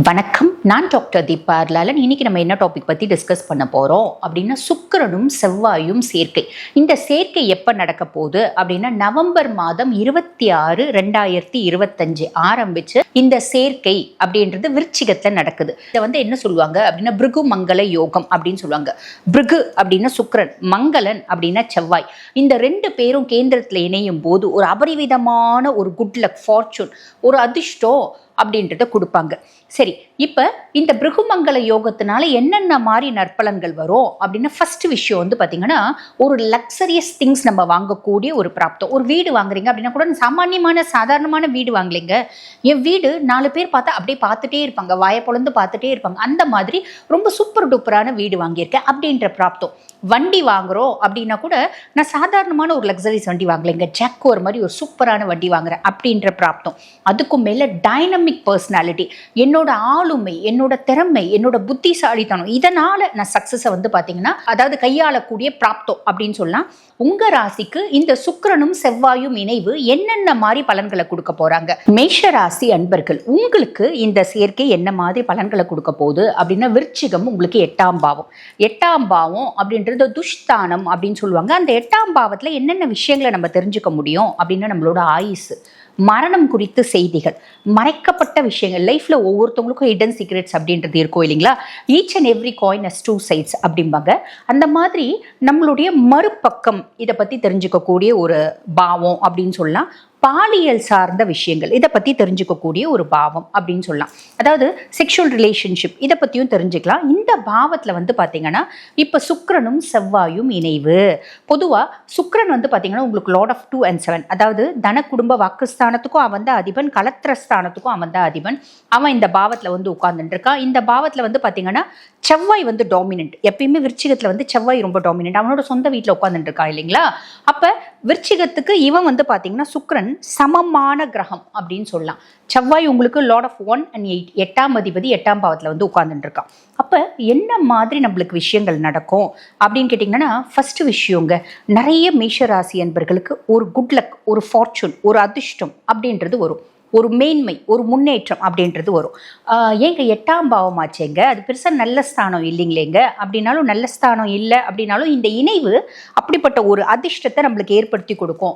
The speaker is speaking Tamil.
வணக்கம், நான் டாக்டர் தீபா லாலன். இன்னைக்கு நம்ம என்ன டாபிக் பற்றி டிஸ்கஸ் பண்ண போகிறோம் அப்படின்னா, சுக்கிரனும் செவ்வாயும் சேர்க்கை. இந்த சேர்க்கை எப்போ நடக்க போகுது அப்படின்னா, நவம்பர் மாதம் 26, 2025 ஆரம்பிச்சு இந்த சேர்க்கை அப்படின்றது விருச்சிகத்தில் நடக்குது. இதை என்ன சொல்லுவாங்க அப்படின்னா, பிருகு மங்கள யோகம் அப்படின்னு சொல்லுவாங்க. பிருகு அப்படின்னா சுக்கிரன், மங்களன் அப்படின்னா செவ்வாய். இந்த ரெண்டு பேரும் கேந்திரத்தில் இணையும் போது ஒரு அபரிவிதமான ஒரு குட் லக், ஃபார்ச்சூன், ஒரு அதிர்ஷ்டம் அப்படின்றத கொடுப்பாங்க. சரி, இப்போ இந்த பிருகுமங்கல யோகத்தினால என்னென்ன மாதிரி நற்பலன்கள் வரும் அப்படின்னா, ஃபர்ஸ்ட் விஷயம் பார்த்தீங்கன்னா, ஒரு லக்ஸரியஸ் திங்ஸ் நம்ம வாங்கக்கூடிய ஒரு பிராப்தம். ஒரு வீடு வாங்குறீங்க அப்படின்னா கூட சாமானியமான சாதாரணமான வீடு வாங்கலைங்க, என் வீடு 4 பேர் பார்த்தா அப்படியே பார்த்துட்டே இருப்பாங்க, வாயை பொழந்து பார்த்துட்டே இருப்பாங்க. அந்த மாதிரி ரொம்ப சூப்பர் டூப்பரான வீடு வாங்கியிருக்கேன் அப்படின்ற பிராப்தம். வண்டி வாங்குறோம் அப்படின்னா கூட நான் சாதாரணமான ஒரு லக்ஸரிஸ் வண்டி வாங்கலைங்க, ஜாக்குவர் மாதிரி ஒரு சூப்பரான வண்டி வாங்குறேன் அப்படின்ற பிராப்தம். அதுக்கும் மேலே டைனமிக் பர்சனாலிட்டி, என்னோட ஆளுமை, என்னோட திறமை, என்னோட புத்திசாலித்தனம், இதனால நான் சக்சஸை பார்த்தீங்கன்னா அதாவது கையாளக்கூடிய பிராப்தம் அப்படின்னு சொல்லலாம். உங்க ராசிக்கு இந்த சுக்கிரனும் செவ்வாயும் இணைவு என்னென்ன மாதிரி பலன்களை கொடுக்க போறாங்க? மேஷ ராசி அன்பர்கள், உங்களுக்கு இந்த சேர்க்கை என்ன மாதிரி பலன்களை கொடுக்க போகுது அப்படின்னா, விருச்சிகம் உங்களுக்கு 8ஆம் பாவம். 8ஆம் பாவம் அப்படின்றது துஷ்தானம் அப்படின்னு சொல்லுவாங்க. அந்த 8ஆம் பாவத்துல என்னென்ன விஷயங்களை நம்ம தெரிஞ்சுக்க முடியும் அப்படின்னா, நம்மளோட ஆயுசு, மரணம் குறித்த செய்திகள், மறைக்கப்பட்ட விஷயங்கள், லைஃப்ல ஒவ்வொருத்தவங்களுக்கும் ஹிடன் சீக்ரெட்ஸ் அப்படின்றது இருக்கும் இல்லைங்களா? Each and every coin has 2 sides அப்படிம்பாங்க. அந்த மாதிரி நம்மளுடைய மறுபக்கம் இதை பத்தி தெரிஞ்சுக்கக்கூடிய ஒரு பாவம் அப்படின்னு சொல்லலாம். பாலியல் சார்ந்த விஷயங்கள் இதை பற்றி தெரிஞ்சுக்கக்கூடிய ஒரு பாவம் அப்படின்னு சொல்லலாம். அதாவது செக்ஷுவல் ரிலேஷன்ஷிப் இதை பற்றியும் தெரிஞ்சுக்கலாம். இந்த பாவத்தில் பார்த்தீங்கன்னா, இப்போ சுக்கிரனும் செவ்வாயும் இணைவு. பொதுவாக சுக்கிரன் பார்த்தீங்கன்னா உங்களுக்கு லார்ட் ஆஃப் 2 and 7, அதாவது தன குடும்ப வாக்குஸ்தானத்துக்கும் அவன் தான் அதிபன், கலத்திரஸ்தானத்துக்கும் அவன் தான் அதிபன். அவன் இந்த பாவத்தில் உட்கார்ந்துட்டு இருக்கான். இந்த பாவத்தில் பார்த்தீங்கன்னா செவ்வாய் டாமினன்ட். எப்பயுமே விருச்சிகத்தில் செவ்வாய் ரொம்ப டாமினன்ட், அவனோட சொந்த வீட்டில் உட்கார்ந்துட்டு இருக்கா இல்லைங்களா? அப்போ விருச்சிகத்துக்கு இவன் பார்த்தீங்கன்னா சுக்கிரன் சமமான கிரகம் அப்படின்னு சொல்லலாம். செவ்வாய் உங்களுக்கு லார்ட் ஆஃப் 1 and 8, 8ஆம் அதிபதி 8ஆம் பாவத்தில் உட்கார்ந்துட்டு இருக்கான். அப்போ என்ன மாதிரி நம்மளுக்கு விஷயங்கள் நடக்கும் அப்படின்னு கேட்டிங்கன்னா, ஃபர்ஸ்ட் விஷயங்க, நிறைய மேஷராசி அன்பர்களுக்கு ஒரு குட் லக், ஒரு ஃபார்ச்சூன், ஒரு அதிர்ஷ்டம் அப்படின்றது வரும். ஒரு மேன்மை, ஒரு முன்னேற்றம் அப்படின்றது வரும். ஏங்க 8ஆம் பாவம் ஆச்சேங்க, அது பெருசாக நல்ல ஸ்தானம் இல்லைங்களேங்க அப்படின்னாலும், நல்ல ஸ்தானம் இல்லை அப்படின்னாலும் இந்த இணைவு அப்படிப்பட்ட ஒரு அதிர்ஷ்டத்தை நம்மளுக்கு ஏற்படுத்தி கொடுக்கும்.